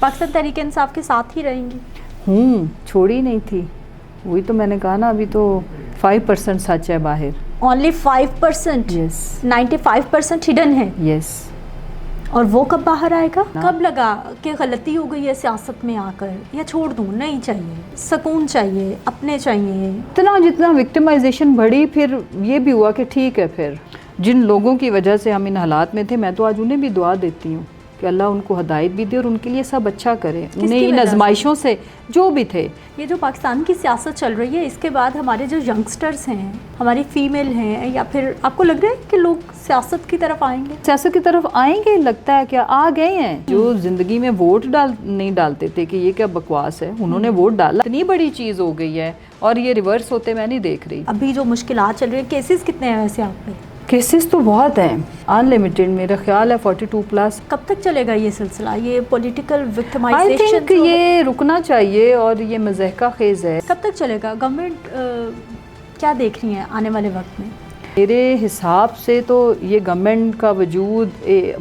पाकिस्तान तहरीक इंसाफ के साथ ही रहेंगी? छोड़ी नहीं थी, वही तो मैंने कहा ना, अभी तो 5% सच है बाहर। ओनली 5%? यस। 95% हिडन है? यस। और वो कब बाहर आएगा? कब लगा कि गलती हो गई है सियासत में आकर, या छोड़ दूँ, नहीं चाहिए, सुकून चाहिए, अपने चाहिए? इतना जितना विक्टिमाइजेशन बढ़ी, फिर ये भी हुआ कि ठीक है, फिर जिन लोगों की वजह से हम इन हालात में थे, मैं तो आज उन्हें भी दुआ देती हूँ कि अल्लाह उनको हदायत भी दे और उनके लिए सब अच्छा करे, उन्हें इन आजमाइशों से जो भी थे। ये जो पाकिस्तान की सियासत चल रही है, इसके बाद हमारे जो यंगस्टर्स हैं, हमारी फीमेल हैं, या फिर आपको लग रहा है कि लोग सियासत की तरफ आएंगे? सियासत की तरफ आएंगे, लगता है क्या आ गए हैं। जो जिंदगी में वोट नहीं डालते थे कि ये क्या बकवास है, उन्होंने वोट डाला, इतनी बड़ी चीज़ हो गई है और ये रिवर्स होते मैं नहीं देख रही। अभी जो मुश्किलात चल रही है, केसेस कितने हैं वैसे आप पे? केसेस तो बहुत हैं, अनलिमिटेड, मेरा ख्याल है 42+। कब तक चलेगा ये सिलसिला, ये पॉलिटिकल आई विक्टिमाइजेशन? थिंक ये रुकना चाहिए और ये मज़हका खेज़ है। कब तक चलेगा? गवर्नमेंट क्या देख रही है आने वाले वक्त में? मेरे हिसाब से तो ये गवर्नमेंट का वजूद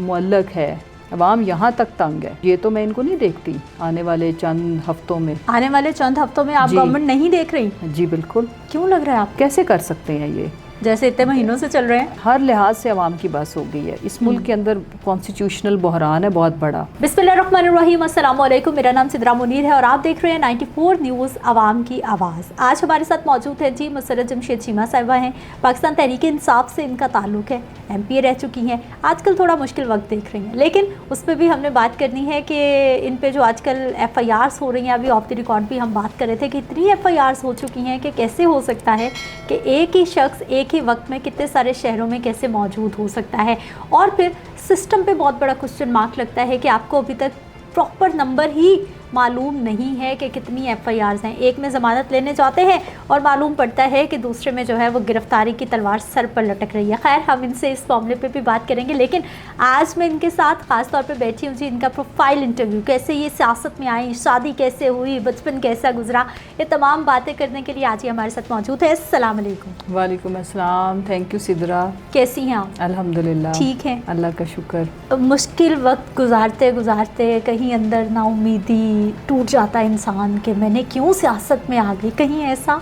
मुअल्लक है, अवाम यहाँ तक तंग है, ये तो मैं इनको नहीं देखती आने वाले चंद हफ्तों में। आने वाले चंद हफ्तों में आप गवर्नमेंट नहीं देख रही? जी बिल्कुल। क्यों लग रहा है आप? कैसे कर सकते हैं ये, जैसे इतने महीनों से चल रहे हैं? हर लिहाज से अवाम की बस हो गई है। इस मुल्क के अंदर कॉन्स्टिट्यूशनल बहरान है बहुत बड़ा। बिस्मिल्लाहिर्रहमानिर्रहीम, अस्सलाम वालेकुम, मेरा नाम सिद्रा मुनीर है और आप देख रहे हैं 94 न्यूज़ आवाम की आवाज़। आज हमारे साथ मौजूद है जी मुसर्रत जमशेद चीमा साहिबा हैं, पाकिस्तान तहरीक इंसाफ से इनका ताल्लुक़ है, MPA रह चुकी हैं, आजकल थोड़ा मुश्किल वक्त देख रही हैं, लेकिन उस पर भी हमने बात करनी है कि इन पे जो आजकल FIRs हो रही हैं, अभी ऑफ द रिकॉर्ड भी हम बात कर रहे थे कि इतनी FIRs हो चुकी हैं कि कैसे हो सकता है कि एक ही शख्स एक ही वक्त में कितने सारे शहरों में कैसे मौजूद हो सकता है। और फिर सिस्टम पे बहुत बड़ा क्वेश्चन मार्क लगता है कि आपको अभी तक प्रॉपर नंबर ही मालूम नहीं है कि कितनी FIRs हैं। एक में ज़मानत लेने जाते हैं और मालूम पड़ता है कि दूसरे में जो है वो गिरफ्तारी की तलवार सर पर लटक रही है। खैर, हम इनसे इस मामले पे भी बात करेंगे, लेकिन आज मैं इनके साथ ख़ास तौर पे बैठी हूँ जी, इनका प्रोफाइल इंटरव्यू, कैसे ये सियासत में आई, शादी कैसे हुई, बचपन कैसा गुजरा, ये तमाम बातें करने के लिए आज ही हमारे साथ मौजूद है। अस्सलाम वालेकुम। वालेकुम अस्सलाम, थैंक यू सिद्रा। कैसी हैं आप? अल्हम्दुलिल्लाह ठीक है, अल्लाह का शुक्र। मुश्किल वक्त गुजारते गुजारते कहीं अंदर नाउमीदी टूट जाता है इंसान के मैंने क्यों सियासत में आ गई, कहीं ऐसा?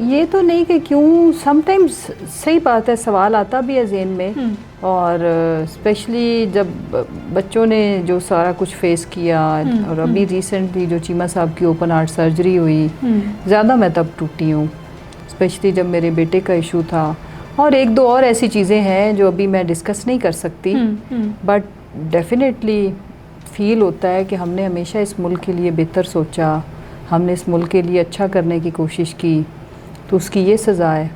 ये तो नहीं कि क्यों, समटाइम्स सही बात है, सवाल आता भी है ज़हन में, और स्पेशली जब बच्चों ने जो सारा कुछ फेस किया, और अभी रिसेंटली जो चीमा साहब की ओपन हार्ट सर्जरी हुई, ज़्यादा मैं तब टूटी हूँ, स्पेशली जब मेरे बेटे का इशू था, और एक दो और ऐसी चीज़ें हैं जो अभी मैं डिस्कस नहीं कर सकती, बट डेफिनेटली फील होता है कि हमने हमेशा इस मुल्क के लिए बेहतर सोचा, हमने इस मुल्क के लिए अच्छा करने की कोशिश की, तो उसकी ये सज़ा है,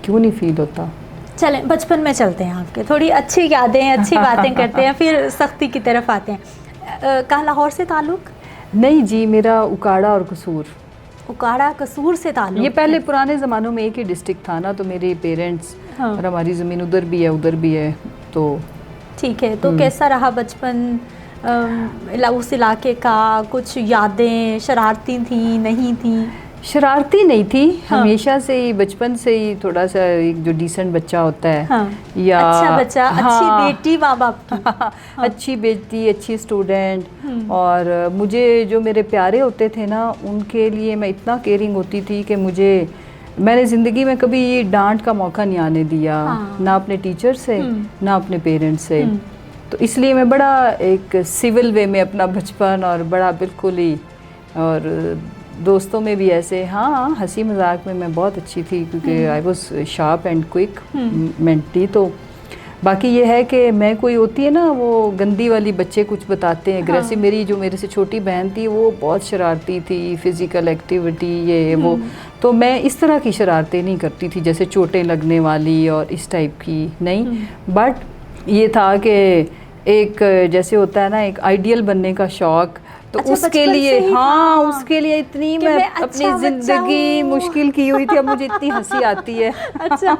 क्यों नहीं फील होता। चलें बचपन में चलते हैं आपके, थोड़ी अच्छी यादें, अच्छी बातें करते हैं, फिर सख्ती की तरफ आते हैं। कहाँ लाहौर से ताल्लुक़? नहीं जी, मेरा उकाड़ा और कसूर। उकाड़ा कसूर से ताल्लुक़? ये पहले पुराने ज़मानों में एक ही डिस्ट्रिक्ट था ना, तो मेरे पेरेंट्स और हमारी ज़मीन उधर भी है उधर भी है, तो ठीक है। तो कैसा रहा बचपन उस इलाके का? कुछ यादें शरारती थी, नहीं थी? शरारती नहीं थी, हमेशा से ही, बचपन से ही थोड़ा सा एक जो डिसेंट बच्चा होता है, या अच्छा बच्चा, अच्छी बेटी माँ बाप की, अच्छी बेटी, अच्छी स्टूडेंट, और मुझे जो मेरे प्यारे होते थे ना, उनके लिए मैं इतना केयरिंग होती थी कि मैंने ज़िंदगी में कभी डांट का मौका नहीं आने दिया, ना अपने टीचर से ना अपने पेरेंट्स से, तो इसलिए मैं बड़ा एक सिविल वे में अपना बचपन, और बड़ा बिल्कुल ही, और दोस्तों में भी ऐसे, हाँ हंसी मजाक में मैं बहुत अच्छी थी, क्योंकि I was sharp and quick mentally. तो बाकी ये है कि मैं कोई होती है ना वो गंदी वाली, बच्चे कुछ बताते हैं एग्रेसिव, मेरी जो मेरे से छोटी बहन थी वो बहुत शरारती थी, फिज़िकल एक्टिविटी ये वो, तो मैं इस तरह की शरारतें नहीं करती थी जैसे चोटें लगने वाली और इस टाइप की नहीं, बट ये था कि एक जैसे होता है ना एक आइडियल बनने का शौक, तो अच्छा, उसके लिए उसके लिए इतनी मैं अच्छा अपनी ज़िंदगी मुश्किल की हुई थी, अब मुझे इतनी हंसी आती है। अच्छा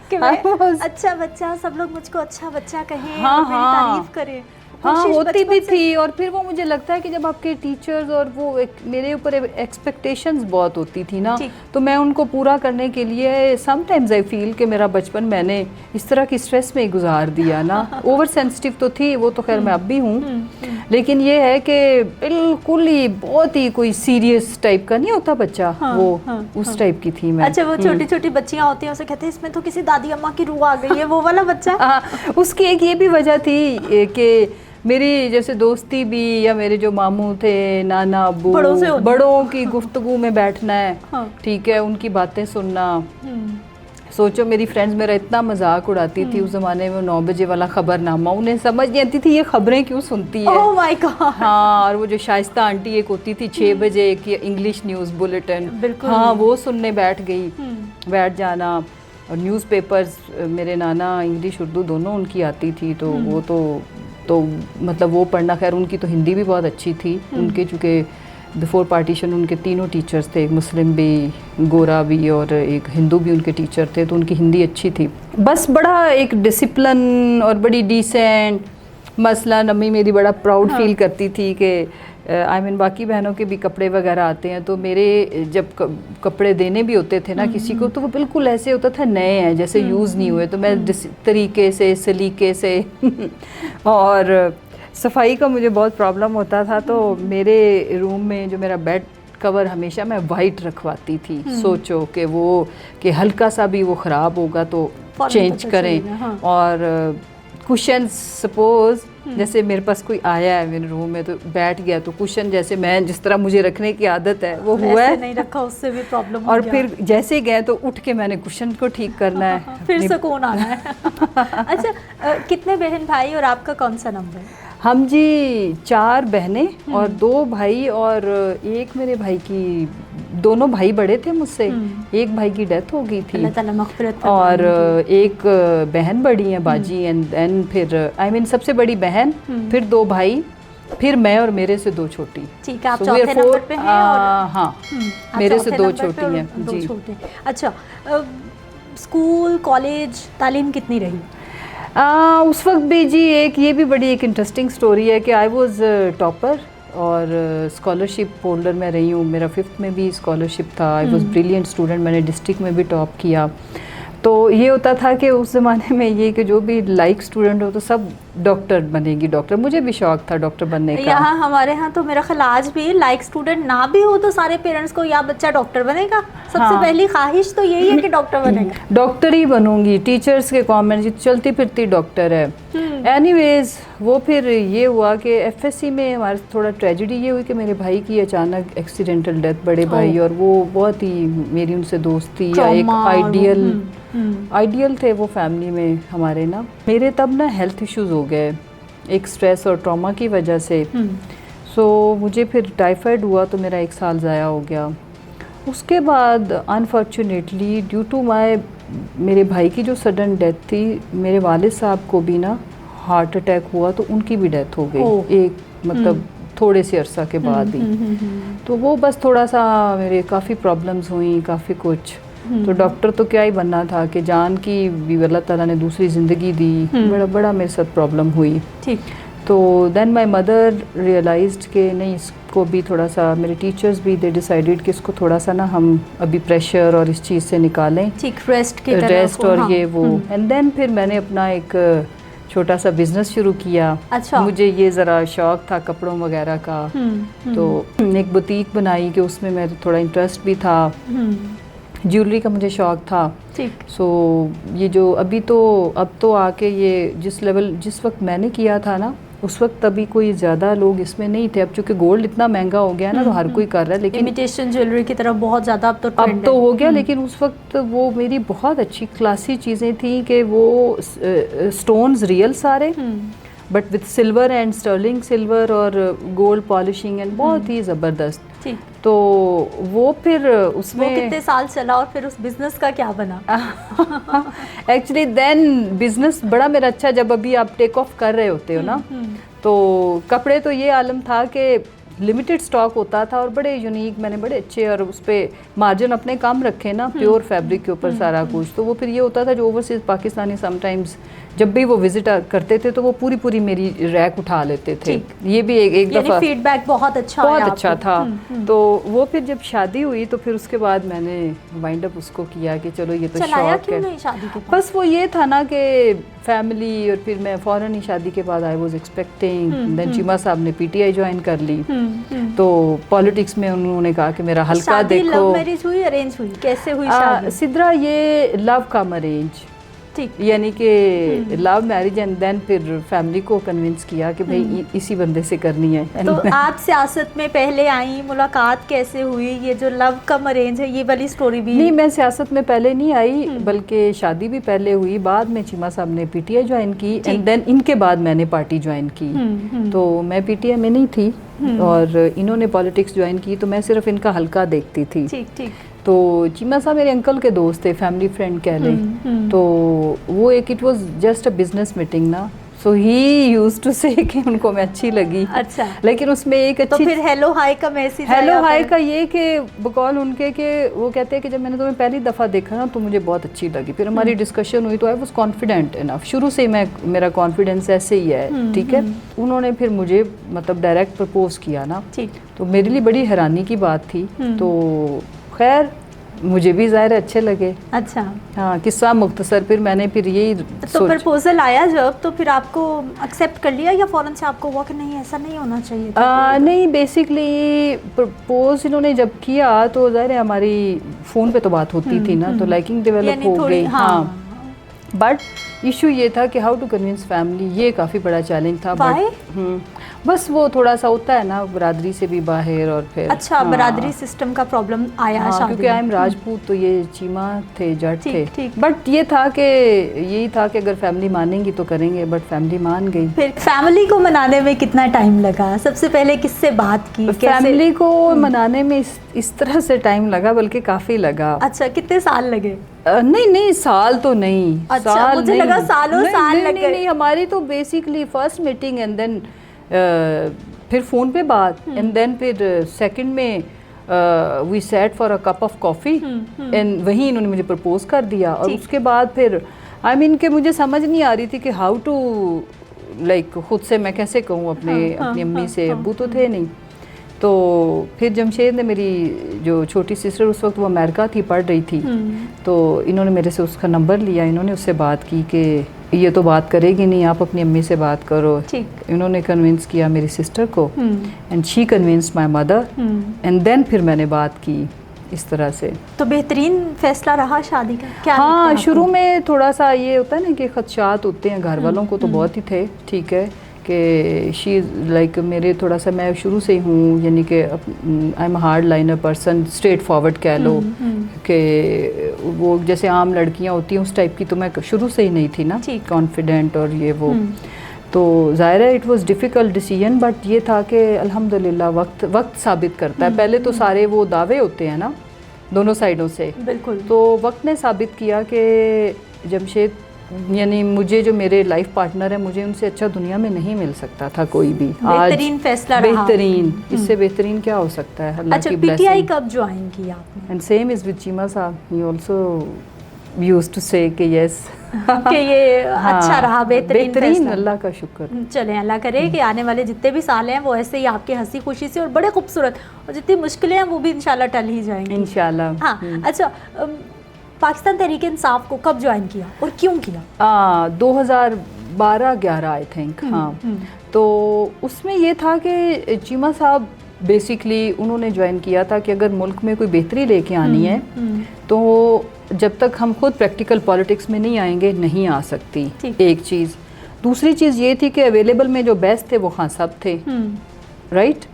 कि मैं अच्छा बच्चा, सब लोग मुझको अच्छा बच्चा कहें, मेरी तारीफ करें, हाँ कोशिश होती बचपन भी से? थी, और फिर वो मुझे लगता है कि जब आपके टीचर्स और वो मेरे ऊपर एक्सपेक्टेशंस बहुत होती थी ना, ठीक। तो मैं उनको पूरा करने के लिए समटाइम्स आई फील कि मेरा बचपन मैंने इस तरह की स्ट्रेस में ही गुजार दिया ना। ओवर सेंसिटिव तो थी वो, तो खैर मैं अब भी हूँ, लेकिन ये है कि बिल्कुल ही बहुत ही कोई सीरियस टाइप का नहीं होता बच्चा, वो उस टाइप की थी मैं। अच्छा, वो छोटी छोटी बच्चियां होती हैं, उसे कहते हैं इसमें तो किसी दादी अम्मा की रूह आ गई है, वो वाला बच्चा? हाँ, उसकी एक ये भी वजह थी कि मेरी जैसे दोस्ती भी, या मेरे जो मामू थे, नाना अब्बू, बड़ों से होना। बड़ों की गुफ्तगू में बैठना है, हाँ। ठीक है, उनकी बातें सुनना। सोचो मेरी फ्रेंड्स मेरा इतना मजाक उड़ाती थी उस ज़माने में, 9 बजे वाला खबरनामा, उन्हें समझ नहीं आती थी ये खबरें क्यों सुनती है। Oh my God. हाँ, और वो जो शाइस्ता आंटी एक होती थी 6 बजे एक इंग्लिश न्यूज़ बुलेटिन, बिल्कुल। हाँ वो सुनने बैठ जाना। और न्यूज़पेपर्स, मेरे नाना इंग्लिश उर्दू दोनों उनकी आती थी, तो वो तो मतलब वो पढ़ना, खैर उनकी तो हिंदी भी बहुत अच्छी थी, उनके चूँकि बिफोर पार्टीशन उनके तीनों टीचर्स थे, एक मुस्लिम भी, गोरा भी और एक हिंदू भी उनके टीचर थे, तो उनकी हिंदी अच्छी थी। बस बड़ा एक डिसिप्लिन और बड़ी डिसेंट, मसलन अम्मी मेरी बड़ा प्राउड फील करती थी कि आई मीन बाकी बहनों के भी कपड़े वगैरह आते हैं, तो मेरे जब कपड़े देने भी होते थे ना किसी को, तो वो बिल्कुल ऐसे होता था नए हैं, जैसे यूज़ नहीं हुए, तो मैं तरीके से, सलीके से और सफाई का मुझे बहुत प्रॉब्लम होता था, तो मेरे रूम में जो मेरा बेड कवर हमेशा मैं वाइट रखवाती थी। सोचो कि वो कि हल्का सा भी वो ख़राब होगा तो चेंज करें। हाँ। और कुशन सपोज जैसे मेरे पास कोई आया है मेरे रूम में, तो बैठ गया, तो कुशन जैसे मैं जिस तरह मुझे रखने की आदत है वो हुआ है, नहीं रखा, उससे भी प्रॉब्लम और फिर जैसे गए तो उठ के मैंने कुशन को ठीक करना है। फिर सुकून आना है। अच्छा, कितने बहन भाई और आपका कौन सा नंबर? हम जी 4 बहनें और 2 भाई, और एक मेरे भाई की, दोनों भाई बड़े थे मुझसे, एक भाई की डेथ हो गई थी, अल्लाह ताला मग़फ़िरत करे। और एक बहन बड़ी है बाजी, एंड देन फिर आई मीन सबसे बड़ी बहन, फिर 2 भाई, फिर मैं और मेरे से 2 छोटी। ठीक है, आप So चौथे we are नंबर 4, पे हैं और हाँ आप मेरे से चौथे 2 नंबर पे छोटी और हैं 2 जी। छोटे। अच्छा, स्कूल कॉलेज तालीम कितनी रही? उस वक्त भी जी ये भी बड़ी एक इंटरेस्टिंग स्टोरी है कि आई वाज टॉपर और स्कॉलरशिप होल्डर मैं रही हूँ। मेरा 5th में भी स्कॉलरशिप था, आई वाज ब्रिलियंट स्टूडेंट, मैंने डिस्ट्रिक्ट में भी टॉप किया। तो ये होता था कि उस ज़माने में ये कि जो भी लाइक स्टूडेंट हो तो सब डॉक्टर बनेगी, डॉक्टर, मुझे भी शौक था डॉक्टर बनने का। यहाँ हमारे यहाँ तो मेरा ख्याल आज भी लाइक स्टूडेंट ना भी हो तो सारे पेरेंट्स को या बच्चा डॉक्टर बनेगा, सबसे पहली ख्वाहिश तो यही है कि डॉक्टर बनेगा। डॉक्टर ही बनूंगी, टीचर्स के कमेंट, चलती फिरती डॉक्टर है। एनीवेज वो फिर ये हुआ कि एफएससी में हमारे थोड़ा ट्रेजेडी ये हुई कि मेरे भाई की अचानक एक्सीडेंटल डेथ, बड़े भाई, और वो बहुत ही मेरी उनसे दोस्ती या एक आइडियल थे वो फैमिली में हमारे ना। मेरे तब ना हेल्थ इश्यूज हो गए एक स्ट्रेस और ट्रॉमा की वजह से। सो मुझे फिर टाइफाइड हुआ तो मेरा 1 साल ज़ाया हो गया। उसके बाद अनफॉर्चुनेटली ड्यू टू मेरे भाई की जो सडन डेथ थी, मेरे वालिद साहब को भी ना हार्ट अटैक हुआ, तो उनकी भी डेथ हो गई एक मतलब थोड़े से अरसा के बाद ही। तो वो बस थोड़ा सा मेरे काफ़ी प्रॉब्लम्स हुई, काफ़ी कुछ। तो डॉक्टर तो क्या ही बनना था कि जान की भी अल्लाह ताला ने दूसरी ज़िंदगी दी, बड़ा मेरे साथ प्रॉब्लम हुई। ठीक। तो देन माय मदर रियलाइज्ड कि नहीं, इसको भी थोड़ा सा, मेरे टीचर्स भी दे डिसाइडेड कि इसको थोड़ा सा ना हम अभी प्रेशर और इस चीज़ से निकालें, ठीक, रेस्ट और हाँ। ये वो। एंड देन फिर मैंने अपना एक छोटा सा बिजनेस शुरू किया। अच्छा। मुझे ये ज़रा शौक था कपड़ों वगैरह का, तो एक बुटीक बनाई कि उसमें मेरा थोड़ा इंटरेस्ट भी था, ज्वेलरी का मुझे शौक था। ठीक। सो ये जो अब तो आके ये जिस वक्त मैंने किया था ना, उस वक्त तभी कोई ज़्यादा लोग इसमें नहीं थे। अब चूँकि गोल्ड इतना महंगा हो गया ना, तो हर कोई कर रहा है, लेकिन इमिटेशन ज्वेलरी की तरफ बहुत ज़्यादा अब तो हो गया। लेकिन उस वक्त वो मेरी बहुत अच्छी क्लासी चीज़ें थी कि वो स्टोन्स रियल सारे, but with silver and sterling silver और गोल्ड पॉलिशिंग एंड बहुत ही ज़बरदस्त। ठीक। तो वो फिर उसमें वो कितने साल चला और फिर उस बिजनेस का क्या बना? एक्चुअली देन बिजनेस बड़ा मेरा अच्छा, जब अभी आप टेक ऑफ कर रहे होते हो ना, तो कपड़े तो ये आलम था कि लिमिटेड स्टॉक होता था और बड़े यूनिक, मैंने बड़े अच्छे, और उस पर मार्जिन अपने कम रखे ना, प्योर फैब्रिक के ऊपर सारा कुछ। तो वो फिर ये होता था जो ओवरसीज पाकिस्तानी समटाइम्स جب بھی وہ وزٹ کرتے تھے تو وہ پوری میری ریک اٹھا لیتے تھے. یہ بھی ایک دفعہ فیڈ بیک بہت اچھا تھا. تو وہ پھر جب شادی ہوئی تو پھر اس کے بعد میں نے وائنڈ اپ اس کو کیا کہ چلو یہ تو شوق ہے. بس وہ یہ تھا نا کہ فیملی, اور پھر میں فوراً ہی شادی کے بعد آئی واز ایکسپیکٹنگ. دین چیما صاحب نے پی ٹی آئی جوائن کر لی, تو پالیٹکس میں انہوں نے کہا کہ میرا حلقہ دیکھو. لو میرج ہوئی ارینج ہوئی, کیسے ہوئی شادی؟ سدرا یہ لو کم ارینج, یعنی کہ لو میرج, اینڈ دین پھر فیملی کو کنونس کیا کہ بھائی اسی بندے سے کرنی ہے. تو آپ سیاست میں پہلے آئیں, ملاقات کیسے ہوئی؟ یہ جو لو کم ارینج ہے یہ والی سٹوری بھی؟ نہیں, میں سیاست میں پہلے نہیں آئی, بلکہ شادی بھی پہلے ہوئی. بعد میں چیما صاحب نے پی ٹی آئی جوائن کی, اینڈ دین ان کے بعد میں نے پارٹی جوائن کی. تو میں پی ٹی آئی میں نہیں تھی اور انہوں نے پالیٹکس جوائن کی, تو میں صرف ان کا حلقہ دیکھتی تھی. تو چیما صاحب میرے انکل کے دوست تھے, فیملی فرینڈ کہہ لیں. تو وہ ایک it was just a business meeting نا, سو ہی یوز ٹو سے کہ ان کو میں اچھی لگی. اچھا, لیکن اس میں ایک اچھی, تو پھر ہیلو ہائی کا میسج, ہیلو ہائی کا یہ کہ بقول ان کے کہ وہ کہتے ہیں کہ جب میں نے تمہیں پہلی دفعہ دیکھا نا تو مجھے بہت اچھی لگی. پھر ہماری ڈسکشن ہوئی تو آئی واز کانفیڈنٹ انف, شروع سے میرا کانفیڈنس ایسے ہی ہے. ٹھیک ہے, انہوں نے پھر مجھے مطلب ڈائریکٹ پرپوز کیا نا, تو میرے لیے بڑی حیرانی کی بات تھی. تو خیر مجھے بھی ظاہر اچھے لگے. اچھا, ہاں, قصہ مختصر. پھر میں نے پھر یہی تو پرپوزل آیا جب, تو پھر آپ کو ایکسیپٹ کر لیا یا فوراً سے آپ کو ہوا کہ نہیں ایسا نہیں ہونا چاہیے تھا؟ نہیں, بیسکلی پرپوز انہوں نے جب کیا تو ظاہر ہے ہماری فون پہ تو بات ہوتی تھی نا, تو لائکنگ ڈیولپ ہو گئی. ہاں, بٹ ایشو یہ تھا کہ ہاؤ ٹو کنونس فیملی, یہ کافی بڑا چیلنج تھا. بس وہ تھوڑا سا ہوتا ہے نا, برادری سے بھی باہر, اور پھر اچھا برادری سسٹم کا پرابلم آیا کیونکہ آئی ایم راجپوت, تو یہ چیما تھے, جٹ تھے. بٹ یہ تھا کہ یہی تھا کہ اگر فیملی مانیں گی تو کریں گے, بٹ فیملی مان گئی. پھر فیملی کو منانے میں کتنا ٹائم لگا؟ سب سے پہلے کس سے بات کی؟ فیملی کو منانے میں اس طرح سے ٹائم لگا, بلکہ کافی لگا. اچھا, کتنے سال لگے؟ نہیں سال تو نہیں. اچھا, مجھے لگا سالوں سال لگے. نہیں, ہماری تو basically first meeting, and then پھر فون پہ بات, اینڈ دین پھر سیکنڈ میں we sat for a cup of coffee, and وہیں انہوں نے مجھے پرپوز کر دیا. اور اس کے بعد پھر آئی مین کہ مجھے سمجھ نہیں آ رہی تھی کہ ہاؤ ٹو لائک خود سے میں کیسے کہوں اپنی امی سے, ابو تو تھے نہیں. تو پھر جمشید نے, میری جو چھوٹی سسٹر اس وقت وہ امریکہ تھی, پڑھ رہی تھی, تو انہوں نے میرے سے اس کا نمبر لیا. انہوں نے اس سے بات کی کہ یہ تو بات کرے گی نہیں, آپ اپنی امی سے بات کرو. انہوں نے کنونس کیا میری سسٹر کو, and she convince my mother, and then پھر میں نے بات کی اس طرح سے. تو بہترین فیصلہ رہا شادی کا؟ ہاں, شروع میں تھوڑا سا یہ ہوتا ہے نا کہ خدشات ہوتے ہیں, گھر والوں کو تو بہت ہی تھے. ٹھیک ہے, کہ شی لائک میرے تھوڑا سا, میں شروع سے ہی ہوں, یعنی کہ I am hardliner person, straightforward کہہ لو, کہ وہ جیسے عام لڑکیاں ہوتی ہیں اس ٹائپ کی تو میں شروع سے ہی نہیں تھی نا, کانفیڈنٹ اور یہ وہ. تو ظاہر ہے it was difficult decision, but یہ تھا کہ الحمدللہ وقت ثابت کرتا ہے. پہلے تو سارے وہ دعوے ہوتے ہیں نا دونوں سائڈوں سے, بالکل, تو وقت نے ثابت کیا کہ جمشید, یعنی مجھے جو میرے لائف پارٹنر ہے, مجھے ان سے اچھا دنیا میں نہیں مل سکتا تھا کوئی بھی. بہترین فیصلہ رہا, بہترین, اس سے بہترین کیا ہو سکتا ہے. اللہ کی بلیسنگ. پی ٹی آئی کب جوائن کیا آپ نے؟ And same is with Cheema صاحب, ہی آلسو یوز ٹو سے کہ یس, کہ یہ اچھا رہا, بہترین, اللہ کا شکر. چلیں, اللہ کرے کہ آنے والے جتنے بھی سال ہیں وہ ایسے ہی آپ کے ہنسی خوشی سے اور بڑے خوبصورت, اور جتنی مشکلیں ہیں وہ بھی انشاءاللہ ٹل ہی جائیں گی انشاءاللہ. ہاں, اچھا, پاکستان تحریک انصاف کو کب جوائن کیا اور کیوں کیا؟ 2012-11 آئی تھنک. ہاں, تو اس میں یہ تھا کہ چیما صاحب بیسکلی انہوں نے جوائن کیا تھا کہ اگر ملک میں کوئی بہتری لے کے آنی ہے تو جب تک ہم خود پریکٹیکل پالیٹکس میں نہیں آئیں گے نہیں آ سکتی. ایک چیز. دوسری چیز یہ تھی کہ اویلیبل میں جو بیسٹ تھے وہ خان صاحب تھے, رائٹ.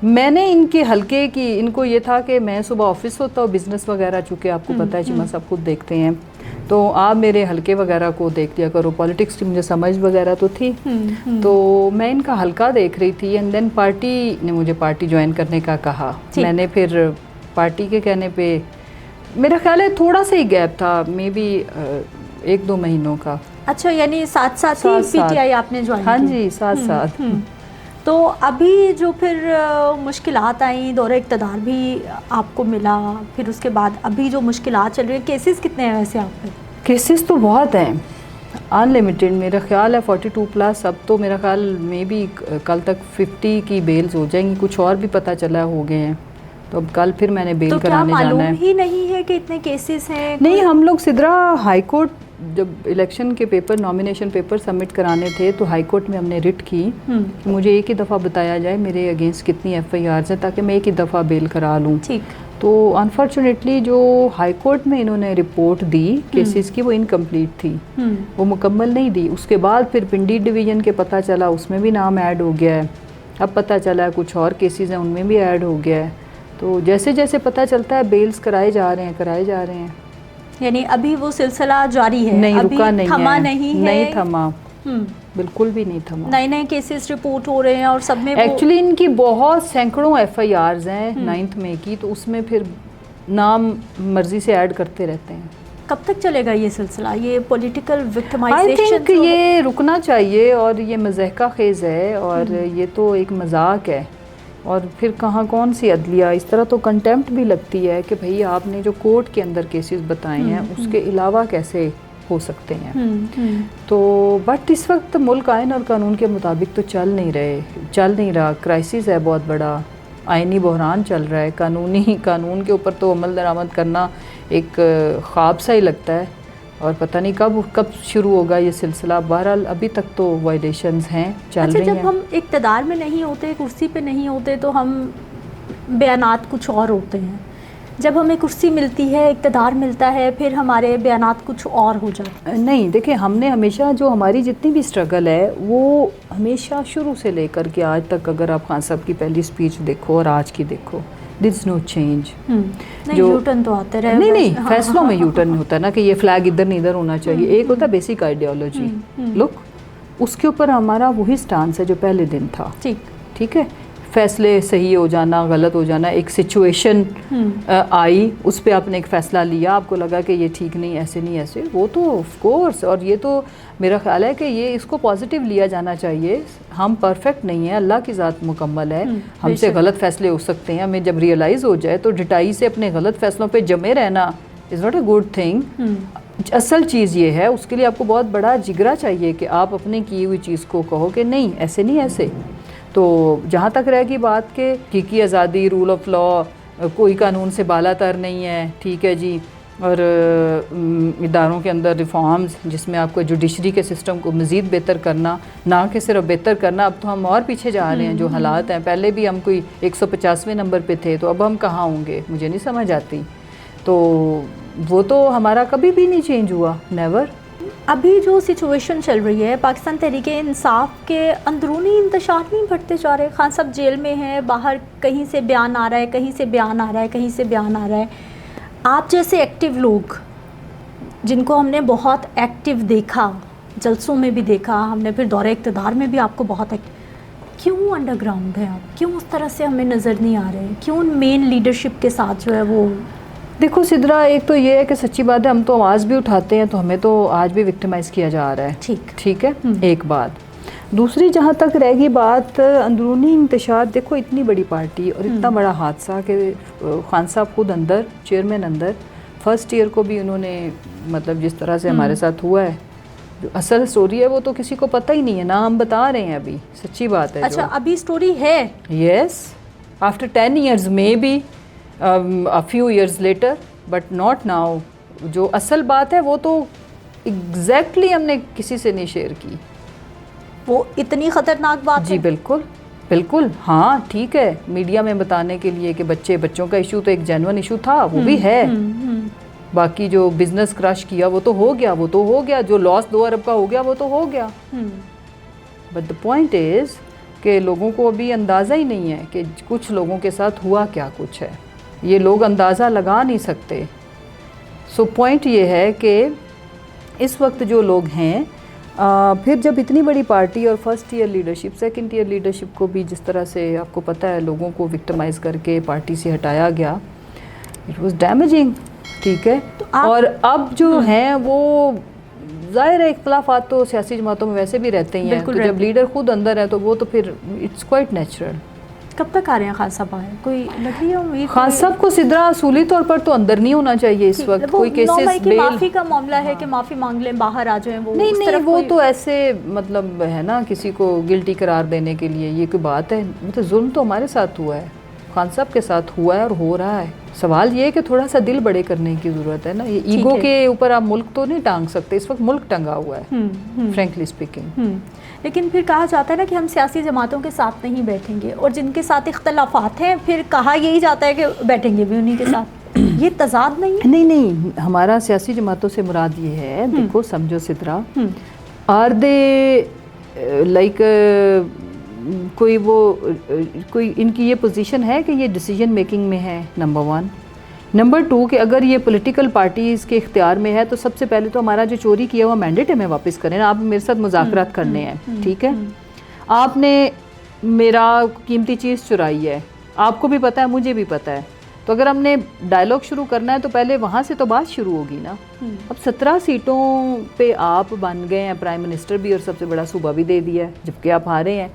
میں نے ان کے حلقے کی, ان کو یہ تھا کہ میں صبح آفس ہوتا ہوں, بزنس وغیرہ چونکہ آپ کو پتہ ہے چیما صاحب خود دیکھتے ہیں, تو آپ میرے حلقے وغیرہ کو دیکھ لیا کرو. پالیٹکس کی مجھے سمجھ وغیرہ تو تھی, تو میں ان کا حلقہ دیکھ رہی تھی. اینڈ دین پارٹی نے مجھے پارٹی جوائن کرنے کا کہا. میں نے پھر پارٹی کے کہنے پہ, میرا خیال ہے تھوڑا سا ہی گیپ تھا, مے بی 1-2 مہینوں کا. اچھا, یعنی ساتھ ساتھ ہی پی ٹی آئی آپ نے جوائن کی؟ ہاں جی, ساتھ. تو ابھی جو پھر مشکلات آئیں, دور اقتدار بھی آپ کو ملا, پھر اس کے بعد ابھی جو مشکلات چل رہی ہیں, کیسز کتنے ہیں ویسے آپ پہ؟ کیسز تو بہت ہیں, अनलिमिटेड मेरा ख्याल है 42+, अब तो मेरा ख्याल में भी कल तक 50 की बेल्स हो जाएंगी, कुछ और भी पता चला हो गए हैं, तो अब कल फिर मैंने बेल तो कराने जाना है। मालूम ही नहीं है कि इतने केसेस हैं? नहीं, हम लोग सिद्रा हाई कोर्ट जब इलेक्शन के पेपर, नॉमिनेशन पेपर सबमिट कराने थे तो हाई कोर्ट में हमने रिट की कि मुझे एक ही दफ़ा बताया जाए मेरे अगेंस्ट कितनी FIRs हैं, ताकि मैं एक ही दफ़ा बेल करा लूँ। ठीक। तो अनफॉर्चुनेटली जो हाई कोर्ट में इन्होंने रिपोर्ट दी केसेस की, वो इनकम्प्लीट थी, वो मुकम्मल नहीं दी। उसके बाद फिर पिंडी डिवीज़न के पता चला, उसमें भी नाम ऐड हो गया है। अब पता चला है कुछ और केसेस हैं, उनमें भी ऐड हो गया है। तो जैसे जैसे पता चलता है बेल्स कराए जा रहे हैं। यानी अभी वो सिलसिला जारी है? नहीं, अभी रुका नहीं थमा है, नहीं है? नहीं थमा, बिल्कुल भी नहीं थमा। नए केसेस रिपोर्ट हो रहे हैं और सब में एक्चुअली इनकी बहुत सैकड़ों FIRs हैं 9 मई की, तो उसमें फिर नाम मर्जी से ऐड करते रहते हैं। कब तक चलेगा ये सिलसिला, ये पॉलिटिकल आई विक्टिमाइजेशन? थिंक ये रुकना चाहिए, और ये मज़ाक़ा खेज़ है, और ये तो एक मजाक है। और फिर कहाँ कौन सी अदलिया, इस तरह तो कंटेम्प्ट भी लगती है कि भाई आपने जो कोर्ट के अंदर केसेस बताए हैं उसके अलावा कैसे हो सकते हैं। तो बट इस वक्त मुल्क आइन और कानून के मुताबिक तो चल नहीं रहा। क्राइसिस है बहुत बड़ा, आइनी बहरान चल रहा है। कानून के ऊपर तो अमल दरामद करना एक ख्वाब सा ही लगता है, और पता नहीं कब शुरू होगा ये सिलसिला। बहरहाल अभी तक तो वायलेशंस हैं, चल रही हैं। जब हम इक़्तिदार में नहीं होते, कुर्सी पे नहीं होते, तो हम बयानात कुछ और होते हैं। जब हमें कुर्सी मिलती है, इक़्तिदार मिलता है, फिर हमारे बयानात कुछ और हो जाते हैं। नहीं, देखिए, हमने हमेशा जो हमारी जितनी भी स्ट्रगल है वो हमेशा शुरू से लेकर के आज तक, अगर आप खान साहब की पहली स्पीच देखो और आज की देखो, दिस इज नो चेंज। जो यूटर्न तो आते रहे। नहीं, फैसलों में यूटर्न होता है ना, कि ये फ्लैग इधर नहीं इधर होना चाहिए। एक होता है बेसिक आइडियोलॉजी, लुक, उसके ऊपर हमारा वही स्टांस है जो पहले दिन था। ठीक है, फैसले सही हो जाना, गलत हो जाना, एक सिचुएशन आई, उस पर आपने एक फ़ैसला लिया, आपको लगा कि ये ठीक नहीं, ऐसे नहीं ऐसे, वो तो ऑफ कोर्स। और ये तो मेरा ख्याल है कि ये इसको पॉजिटिव लिया जाना चाहिए। हम परफेक्ट नहीं हैं, अल्लाह की ज़ात मुकम्मल है, हमसे गलत फ़ैसले हो सकते हैं। हमें जब रियलाइज़ हो जाए तो ढिठाई से अपने गलत फ़ैसलों पे जमे रहना is not a good thing. असल चीज़ ये है, उसके लिए आपको बहुत बड़ा जिगरा चाहिए कि आप अपने की हुई चीज़ को कहो कि नहीं, ऐसे नहीं ऐसे। तो जहाँ तक रहेगी बात के हकीकी आज़ादी, रूल ऑफ लॉ, कोई कानून से बालातर नहीं है, ठीक है जी, और इदारों के अंदर रिफॉर्म्स जिसमें आपको जुडिशरी के सिस्टम को मज़ीद बेहतर करना, ना कि सिर्फ बेहतर करना, अब तो हम और पीछे जा रहे हैं। जो हालात हैं, पहले भी हम कोई 150वें नंबर पे थे, तो अब हम कहाँ होंगे, मुझे नहीं समझ आती। तो वो तो हमारा कभी भी नहीं चेंज हुआ, नेवर। अभी जो सिचुएशन चल रही है, पाकिस्तान तहरीके इंसाफ के अंदरूनी इंतशार नहीं बढ़ते जा रहे। खान साहब जेल में हैं, बाहर कहीं से बयान आ रहा है, कहीं से बयान आ रहा है, कहीं से बयान आ रहा है। आप जैसे एक्टिव लोग, जिनको हमने बहुत एक्टिव देखा, जलसों में भी देखा हमने, फिर दौरे इक़्तिदार में भी आपको बहुत क्यों अंडरग्राउंड है आप? क्यों उस तरह से हमें नज़र नहीं आ रहे? क्यों मेन लीडरशिप के साथ जो है वो? देखो सिद्रा, एक तो ये है कि सच्ची बात है, हम तो आवाज़ भी उठाते हैं, तो हमें तो आज भी विक्टिमाइज़ किया जा रहा है। ठीक है, एक बात। दूसरी, जहाँ तक रहेगी बात अंदरूनी इंतशार, देखो इतनी बड़ी पार्टी और इतना बड़ा हादसा कि खान साहब खुद अंदर, चेयरमैन अंदर, फर्स्ट ईयर को भी उन्होंने, मतलब जिस तरह से हमारे साथ हुआ है, जो असल स्टोरी है वो तो किसी को पता ही नहीं है ना, हम बता रहे हैं अभी, सच्ची बात है। अच्छा, अभी स्टोरी है? Yes, after 10 years may be a few years later, but not now। जो असल बात है वो तो एग्जैक्टली हमने किसी से नहीं शेयर की। वो इतनी ख़तरनाक बात जी, बिल्कुल बिल्कुल, हाँ ठीक है, मीडिया में बताने के लिए कि बच्चों का इशू तो एक जेन्युइन इशू था, वो भी है। बाकी जो बिजनेस क्रश किया वो तो हो गया, जो लॉस 2 अरब का हो गया वो तो हो गया। बट द पॉइंट इज़ कि लोगों को अभी अंदाज़ा ही नहीं है कि कुछ लोगों के साथ हुआ क्या कुछ है, ये लोग अंदाज़ा लगा नहीं सकते। सो पॉइंट ये है कि इस वक्त जो लोग हैं, फिर जब इतनी बड़ी पार्टी और first year leadership, second year leadership को भी जिस तरह से आपको पता है लोगों को विक्टिमाइज़ करके पार्टी से हटाया गया, इट वाज डैमेजिंग। ठीक है, तो और अब जो हैं वो ज़ाहिर है इख्तलाफात तो सियासी जमातों में वैसे भी रहते ही हैं, तो जब लीडर खुद अंदर है तो वो तो फिर इट्स क्वाइट नेचुरल। कब तक आ रहे हैं खान साहब बाहर? कोई लग रही है उम्मीद? खान साहब को सिद्रा असूली तौर पर तो अंदर नहीं होना चाहिए इस वक्त। कोई केसेस बेल माफ़ी का मामला है कि माफ़ी मांग लें, बाहर आ जाएं, वो नहीं वो तो ऐसे मतलब है ना, किसी को गिल्टी करार देने के लिए ये कोई बात है? मतलब जुल्म तो हमारे साथ हुआ है, खान साहब के साथ हुआ है और हो रहा है। सवाल ये है कि थोड़ा सा दिल बड़े करने की ज़रूरत है ना। ये ईगो के ऊपर आप मुल्क तो नहीं टांग सकते, इस वक्त मुल्क टंगा हुआ है फ्रेंकली स्पीकिंग। लेकिन फिर कहा जाता है ना कि हम सियासी जमातों के साथ नहीं बैठेंगे, और जिनके साथ इख्तलाफात हैं फिर कहा यही जाता है कि बैठेंगे भी उन्हीं के साथ। ये तजाद नहीं है? नहीं, हमारा सियासी जमातों से मुराद ये है, देखो समझो सिद्रा, आर दे लाइक कोई इनकी ये पोजीशन है कि ये डिसीजन मेकिंग में है, नंबर 1। नंबर 2 कि अगर ये पॉलिटिकल पार्टीज़ के इख्तियार में है तो सबसे पहले तो हमारा जो चोरी किया हुआ मैंडेट हमें वापस करें ना। आप मेरे साथ मुज़ाकरात करने हैं, ठीक है? आपने मेरा कीमती चीज़ चुराई है, आपको भी पता है, मुझे भी पता है, तो अगर हमने डायलॉग शुरू करना है तो पहले वहाँ से तो बात शुरू होगी ना। अब 17 सीटों पे आप बन गए हैं प्राइम मिनिस्टर भी और सबसे बड़ा सूबा भी दे दिया है, जबकि आप हारे हैं।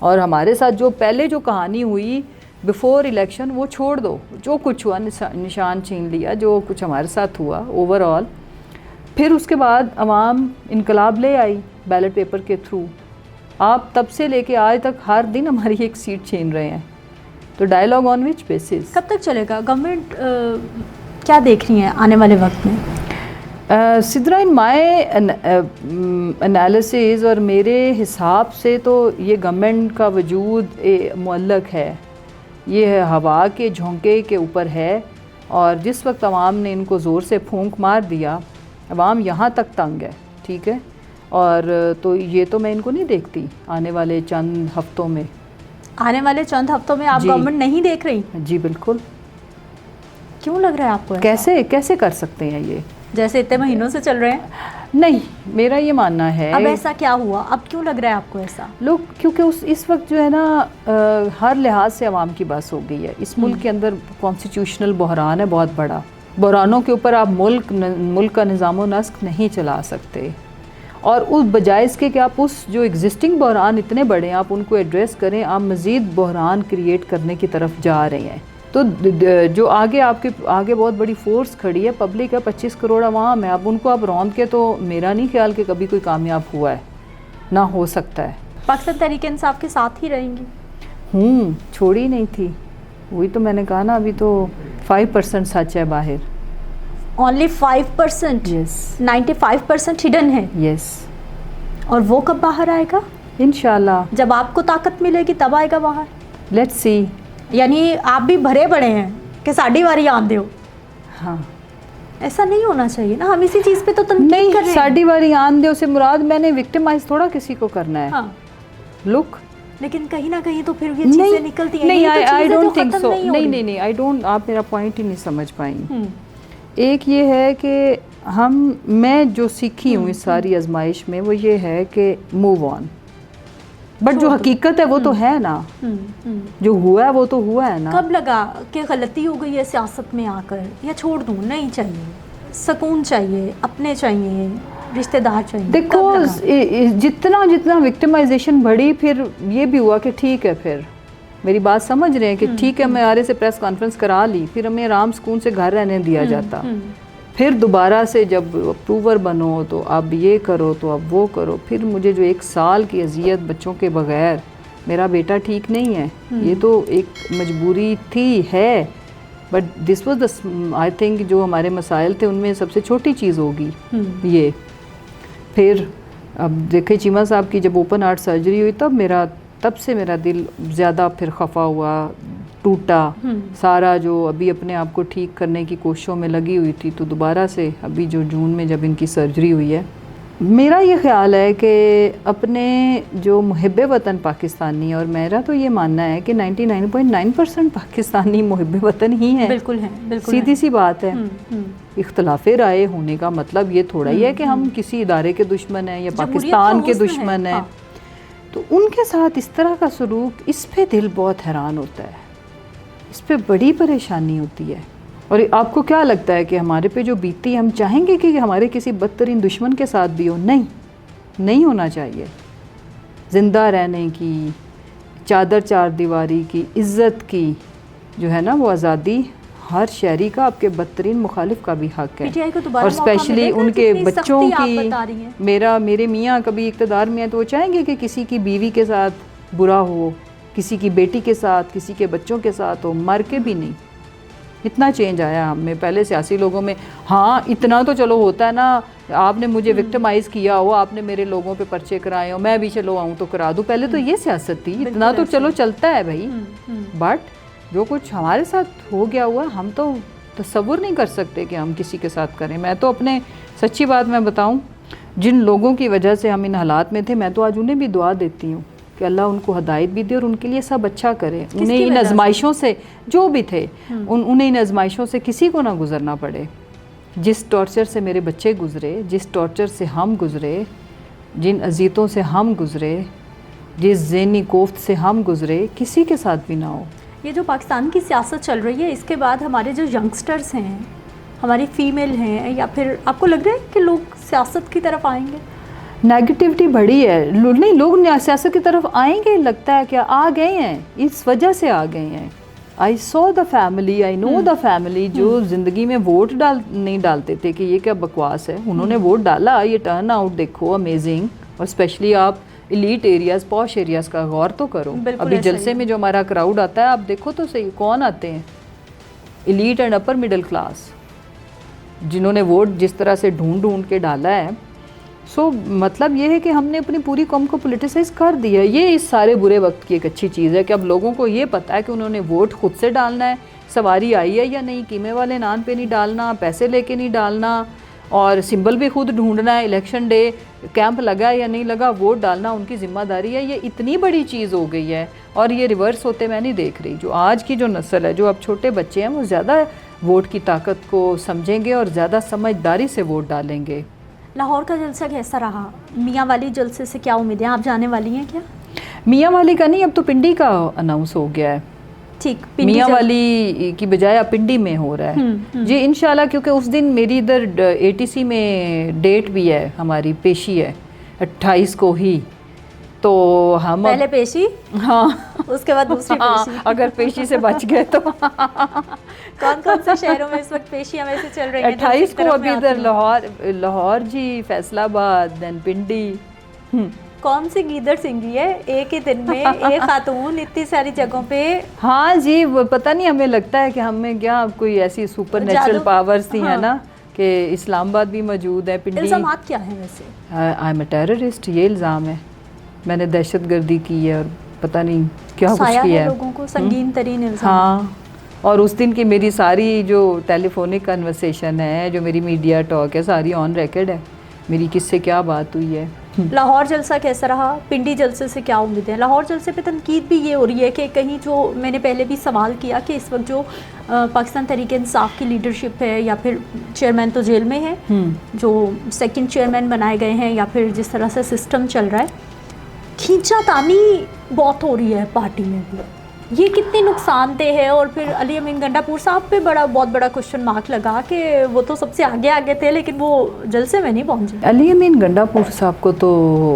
और हमारे साथ जो पहले जो कहानी हुई बिफोर इलेक्शन वो छोड़ दो, जो कुछ हुआ निशान छीन लिया, जो कुछ हमारे साथ हुआ ओवरऑल। फिर उसके बाद अवाम इनकलाब ले आई बैलेट पेपर के थ्रू। आप तब से लेके आज तक हर दिन हमारी एक सीट छीन रहे हैं, तो डायलॉग ऑन विच बेसिस? कब तक चलेगा? गवर्नमेंट क्या देख रही है आने वाले वक्त में? सिद्रा, इन माय एनालिसिस और मेरे हिसाब से तो ये गवर्नमेंट का वजूद मुअल्लक है, ये हवा के झोंके के ऊपर है। और जिस वक्त अवाम ने इनको ज़ोर से फूंक मार दिया, अवाम यहाँ तक तंग है, ठीक है? और तो ये तो मैं इनको नहीं देखती आने वाले चंद हफ्तों में। आने वाले चंद हफ्तों में आप गवर्नमेंट नहीं देख रही? जी बिल्कुल। क्यों लग रहा है आपको? कैसे कर सकते हैं ये, जैसे इतने महीनों से चल रहे हैं? नहीं, मेरा ये मानना है। अब ऐसा क्या हुआ? अब क्यों लग रहा है आपको ऐसा? लोग क्योंकि इस वक्त जो है ना हर लिहाज से अवाम की बस हो गई है। इस मुल्क के अंदर कॉन्स्टिट्यूशनल बहरान है बहुत बड़ा। बहरानों के ऊपर आप मुल्क का निज़ाम व नस्क नहीं चला सकते, और उस बजाय इसके कि आप उस जो एग्जिस्टिंग बहरान इतने बड़े हैं आप उनको एड्रेस करें, आप मज़ीद बहरान क्रिएट करने की तरफ जा रहे हैं। तो जो आपके आगे बहुत बड़ी फोर्स खड़ी है, पब्लिक है, 25 करोड़ अवाम है, अब उनको आप रौंद के, तो मेरा नहीं ख्याल कि कभी कोई कामयाब हुआ है, ना हो सकता है। पाकिस्तान तहरीक इंसाफ के साथ ही रहेंगी? छोड़ी नहीं थी, वही तो मैंने कहा ना, अभी तो 5% सच है बाहर। ओनली 5%? यस। 95% हिडन है? यस। और वो कब बाहर आएगा? इंशाल्लाह जब आपको ताकत मिलेगी तब आएगा बाहर। Let's see. यानी आप भी भरे पड़े हैं कि साड़ी वारी आन दो। हाँ, ऐसा नहीं होना चाहिए ना, हम इसी चीज़ पे तो तनकीद नहीं कर रहे हैं। साड़ी वारी आन दो से मुराद मैंने विक्टिमाइज थोड़ा किसी को करना है। हाँ। लुक, लेकिन कहीं ना कहीं तो फिर ये चीज़ें निकलती हैं। नहीं, आई डोंट थिंक सो। नहीं, आई डोंट, आप मेरा पॉइंट ही नहीं समझ पाई। एक ये है कि मैं जो सीखी हूँ इस सारी आजमाइश में वो ये है कि मूव ऑन, बट जो हकीकत है वो तो है ना, जो हुआ है वो तो हुआ है ना। कब लगा कि गलती हो गई है सियासत में आकर, या छोड़ दूँ? नहीं चाहिए, सुकून चाहिए, अपने चाहिए, रिश्तेदार चाहिए। देखो जितना विक्टिमाइजेशन बढ़ी, फिर ये भी हुआ कि ठीक है, फिर मेरी बात समझ रहे हैं कि ठीक है, मैं आरे से प्रेस कॉन्फ्रेंस करा ली, फिर हमें आराम सुकून से घर रहने दिया जाता। फिर दोबारा से जब अप्रूवर बनो तो अब ये करो, तो अब वो करो। फिर मुझे जो 1 साल की अजियत बच्चों के बगैर, मेरा बेटा ठीक नहीं है, ये तो एक मजबूरी थी है, but this was the, I think जो हमारे मसाइल थे उनमें सबसे छोटी चीज़ होगी ये। फिर अब देखे चीमा साहब की जब ओपन हार्ट सर्जरी हुई, तब से मेरा दिल ज़्यादा फिर खफा हुआ, टूटा सारा, जो अभी अपने आप को ठीक करने की कोशिशों में लगी हुई थी। तो दोबारा से अभी जो जून में जब इनकी सर्जरी हुई है, मेरा ये ख्याल है कि अपने जो मुहिब्बे वतन पाकिस्तानी, और मेरा तो ये मानना है कि 99.9% पाकिस्तानी मुहिब्बे वतन ही हैं। बिल्कुल है, बिल्कुल सीधी सी बात है। इख्तलाफे राय होने का मतलब ये थोड़ा ही है कि हम किसी इदारे के दुश्मन हैं या पाकिस्तान के दुश्मन हैं। तो उनके साथ इस तरह का सलूक, इस पे दिल बहुत हैरान होता है, इस पे बड़ी परेशानी होती है। और आपको क्या लगता है कि हमारे पे जो बीती, हम चाहेंगे कि हमारे किसी बदतरीन दुश्मन के साथ भी हो? नहीं होना चाहिए। ज़िंदा रहने की, چادر چار دیواری کی، عزت کی جو ہے نا وہ آزادی ہر شہری کا، آپ کے بدترین مخالف کا بھی حق ہے، اور اسپیشلی ان کے بچوں کی۔ میرے میاں کبھی اقتدار میں ہیں تو وہ چاہیں گے کہ کسی کی بیوی کے ساتھ برا ہو، کسی کی بیٹی کے ساتھ، کسی کے بچوں کے ساتھ ہو، مر کے بھی نہیں۔ اتنا چینج آیا ہم میں، پہلے سیاسی لوگوں میں ہاں اتنا تو چلو ہوتا ہے نا، آپ نے مجھے وکٹمائز کیا ہو، آپ نے میرے لوگوں پہ پرچے کرائے ہو، میں بھی چلو آؤں تو کرا دوں، پہلے تو یہ سیاست تھی، اتنا تو چلو چلتا ہے بھائی۔ بٹ جو کچھ ہمارے ساتھ ہو گیا ہوا، ہم تو تصور نہیں کر سکتے کہ ہم کسی کے ساتھ کریں۔ میں تو اپنے سچی بات میں بتاؤں، جن لوگوں کی وجہ سے ہم ان حالات میں تھے، میں تو آج انہیں بھی دعا دیتی ہوں کہ اللہ ان کو ہدایت بھی دے اور ان کے لیے سب اچھا کرے، انہیں ان آزمائشوں سے جو بھی تھے انہیں ان آزمائشوں سے کسی کو نہ گزرنا پڑے۔ جس ٹارچر سے میرے بچے گزرے، جس ٹارچر سے ہم گزرے، جن اذیتوں سے ہم گزرے، جس ذہنی کوفت سے ہم گزرے، کسی کے ساتھ بھی نہ ہو۔ یہ جو پاکستان کی سیاست چل رہی ہے، اس کے بعد ہمارے جو ینگسٹرز ہیں، ہماری فیمیل ہیں، یا پھر آپ کو لگ رہا ہے کہ لوگ سیاست کی طرف آئیں گے؟ نیگیٹیوٹی بڑھی ہے، نہیں لوگ سیاست کی طرف آئیں گے، لگتا ہے کہ آ گئے ہیں، اس وجہ سے آ گئے ہیں۔ آئی سو the family, I know the family جو زندگی میں ووٹ نہیں ڈالتے تھے کہ یہ کیا بکواس ہے، انہوں نے ووٹ ڈالا، یہ ٹرن آؤٹ دیکھو امیزنگ، اور اسپیشلی آپ ایلیٹ ایریاز، پوش ایریاز کا غور تو کرو۔ ابھی جلسے میں جو ہمارا کراؤڈ آتا ہے آپ دیکھو تو صحیح، کون آتے ہیں؟ Elite and upper middle class, جنہوں نے ووٹ جس طرح سے ڈھونڈ کے ڈالا ہے۔ سو مطلب یہ ہے کہ ہم نے اپنی پوری قوم کو پولیٹیسائز کر دیا۔ یہ اس سارے برے وقت کی ایک اچھی چیز ہے کہ اب لوگوں کو یہ پتہ ہے کہ انہوں نے ووٹ خود سے ڈالنا ہے، سواری آئی ہے یا نہیں، قیمے والے نان پہ نہیں ڈالنا، پیسے لے کے نہیں ڈالنا، اور سمبل بھی خود ڈھونڈنا ہے، الیکشن ڈے کیمپ لگا ہے یا نہیں لگا، ووٹ ڈالنا ان کی ذمہ داری ہے۔ یہ اتنی بڑی چیز ہو گئی ہے، اور یہ ریورس ہوتے میں نہیں دیکھ رہی۔ جو آج کی جو نسل ہے، جو اب چھوٹے بچے ہیں، وہ زیادہ ووٹ کی طاقت کو سمجھیں گے اور زیادہ سمجھداری سے ووٹ ڈالیں گے۔ لاہور کا جلسہ کیسا رہا؟ میاں والی جلسے سے کیا امید ہے؟ آپ جانے والی ہیں کیا؟ میاں والی کا نہیں، اب تو پنڈی کا اناؤنس ہو گیا ہے۔ ٹھیک، میاں والی کی بجائے اب پنڈی میں ہو رہا ہے جی انشاءاللہ، کیونکہ اس دن میری ادھر ATC میں ڈیٹ بھی ہے، ہماری پیشی ہے 28 کو ہی، تو ہم پہلے پیشی، ہاں اس کے بعد دوسری پیشی، اگر پیشی سے بچ گئے تو۔ کون کون سے شہروں میں اس وقت پیشیاں ویسے چل رہی ہیں؟ 28 کو ابھی ادھر لاہور جی، فیصل آباد، دین پنڈی۔ کون سی گیدڑ سنگھی ہے ایک ہی دن میں ایک خاتون اتنی ساری جگہوں پہ؟ ہاں جی، وہ پتہ نہیں، ہمیں لگتا ہے کہ ہمیں کیا کوئی ایسی سپر نیچرل پاورز تھی ہیں نا، کہ اسلام آباد بھی موجود ہے، پنڈی۔ الزامات کیا ہیں ویسے؟ آئی ایم اے ٹیررسٹ، یہ الزام ہے، میں نے دہشت گردی کی ہے اور پتہ نہیں کیا کچھ کیا ہے لوگوں کو، سنگین ترین الزام۔ ہاں، اور اس دن کی میری ساری جو ٹیلی فونک کنورسیشن ہے، جو میری میڈیا ٹاک ہے، ساری آن ریکارڈ ہے، میری کس سے کیا بات ہوئی ہے۔ لاہور جلسہ کیسا رہا؟ پنڈی جلسے سے کیا امید ہے؟ لاہور جلسے پہ تنقید بھی یہ ہو رہی ہے کہ کہیں، جو میں نے پہلے بھی سوال کیا کہ اس وقت جو پاکستان تحریک انصاف کی لیڈرشپ ہے، یا پھر چیئرمین تو جیل میں ہے، جو سیکنڈ چیئرمین بنائے گئے ہیں، یا پھر جس طرح سے سسٹم چل رہا ہے، کھینچا تانی بہت ہو رہی ہے پارٹی میں بھی، یہ کتنی نقصان دہ ہے؟ اور پھر علی امین گنڈا پور صاحب پہ بہت بڑا کوشچن مارک لگا کہ وہ تو سب سے آگے تھے لیکن وہ جلسے میں نہیں پہنچے۔ علی امین گنڈا پور صاحب کو تو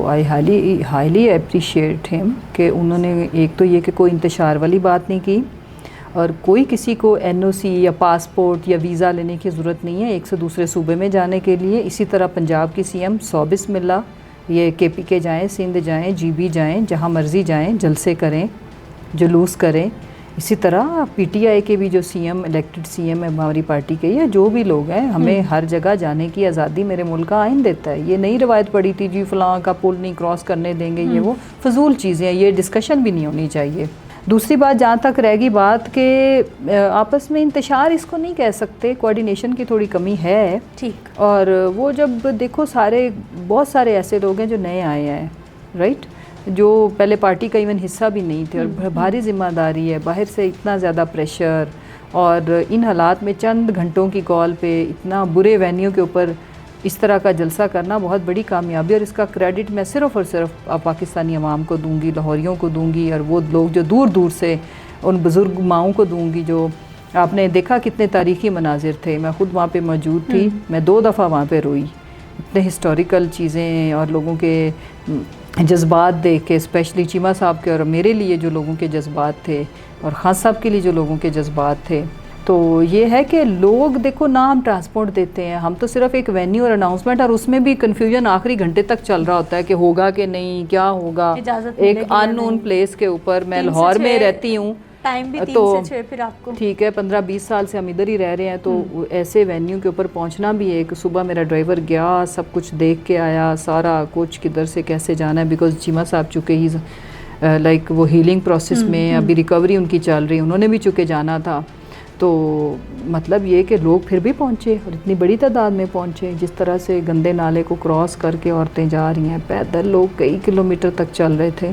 آئی ہائیلی اپریشیٹ ہم کہ انہوں نے ایک تو یہ کہ کوئی انتشار والی بات نہیں کی، اور کوئی کسی کو NOC یا پاسپورٹ یا ویزا لینے کی ضرورت نہیں ہے ایک سے دوسرے صوبے میں جانے کے لیے۔ اسی طرح پنجاب کی CM 100 بسم اللہ، یہ KPK جائیں، سندھ جائیں، GB جائیں، جہاں مرضی جائیں، جلسے کریں، جلوس کریں۔ اسی طرح PTI کے بھی جو CM الیکٹڈ CM ہے ہماری پارٹی کے، یا جو بھی لوگ ہیں، ہمیں ہر جگہ جانے کی آزادی میرے ملک کا آئین دیتا ہے۔ یہ نئی روایت پڑی تھی جی فلاں کا پل نہیں کراس کرنے دیں گے، یہ وہ فضول چیزیں ہیں، یہ ڈسکشن بھی نہیں ہونی چاہیے۔ دوسری بات جہاں تک رہ گئی بات کہ آپس میں انتشار اس کو نہیں کہہ سکتے، کوارڈینیشن کی تھوڑی کمی ہے۔ ٹھیک، اور وہ جب دیکھو بہت سارے ایسے لوگ ہیں جو نئے آئے ہیں، رائٹ، جو پہلے پارٹی کا ایون حصہ بھی نہیں تھے، اور بھاری ذمہ داری ہے، باہر سے اتنا زیادہ پریشر، اور ان حالات میں چند گھنٹوں کی کال پہ اتنا برے وینیو کے اوپر اس طرح کا جلسہ کرنا بہت بڑی کامیابی، اور اس کا کریڈٹ میں صرف اور صرف پاکستانی عوام کو دوں گی، لاہوریوں کو دوں گی، اور وہ لوگ جو دور دور سے ان بزرگ ماؤں کو دوں گی۔ جو آپ نے دیکھا کتنے تاریخی مناظر تھے، میں خود وہاں پہ موجود تھی، میں 2 دفعہ وہاں پہ روئی، اتنے ہسٹوریکل چیزیں اور لوگوں کے جذبات دیکھ کے، اسپیشلی چیمہ صاحب کے اور میرے لیے جو لوگوں کے جذبات تھے اور خان صاحب کے لیے جو لوگوں کے جذبات تھے، تو یہ ہے کہ لوگ دیکھو نہ ہم ٹرانسپورٹ دیتے ہیں، ہم تو صرف ایک وینیو اور اناؤنسمنٹ، اور اس میں بھی کنفیوژن آخری گھنٹے تک چل رہا ہوتا ہے کہ ہوگا کہ نہیں، کیا ہوگا، ایک ان نون پلیس کے اوپر. میں لاہور میں رہتی ہوں، ٹائم بھی 3 سے 6 پھر آپ کو ٹھیک ہے 15-20 سال سے ہم ادھر ہی رہ رہے ہیں، تو ایسے وینیو کے اوپر پہنچنا بھی ایک، صبح میرا ڈرائیور گیا، سب کچھ دیکھ کے آیا، سارا کچھ کدھر سے کیسے جانا ہے، بیکاز چیمہ صاحب چونکہ ہی لائک وہ ہیلنگ پروسیس میں، ابھی ریکوری ان کی چل رہی، انہوں نے بھی چونکہ جانا تھا. تو مطلب یہ کہ لوگ پھر بھی پہنچے اور اتنی بڑی تعداد میں پہنچے. جس طرح سے گندے نالے کو کراس کر کے عورتیں جا رہی ہیں، پیدل لوگ کئی کلومیٹر تک چل رہے تھے،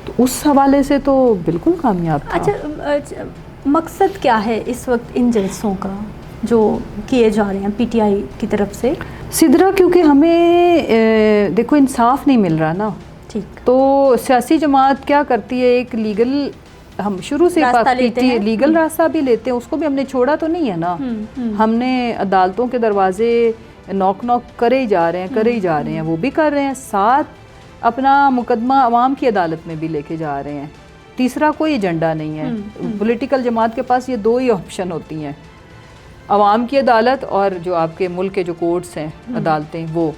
تو اس حوالے سے تو بالکل کامیاب تھا. اچھا، مقصد کیا ہے اس وقت ان جلسوں کا جو کیے جا رہے ہیں پی ٹی آئی کی طرف سے؟ سدرا کیونکہ ہمیں دیکھو انصاف نہیں مل رہا نا، ٹھیک، تو سیاسی جماعت کیا کرتی ہے، ایک لیگل، ہم شروع سے لیگل راستہ بھی لیتے ہیں، اس کو بھی ہم نے چھوڑا تو نہیں ہے نا. ہم نے عدالتوں کے دروازے نوک کرے ہی جا رہے ہیں، وہ بھی کر رہے ہیں، ساتھ اپنا مقدمہ عوام کی عدالت میں بھی لے کے جا رہے ہیں. تیسرا کوئی ایجنڈا نہیں ہے. پولیٹیکل جماعت کے پاس یہ 2 ہی آپشن ہوتی ہیں، عوام کی عدالت اور جو آپ کے ملک کے جو کورٹس ہیں، عدالتیں، وہ،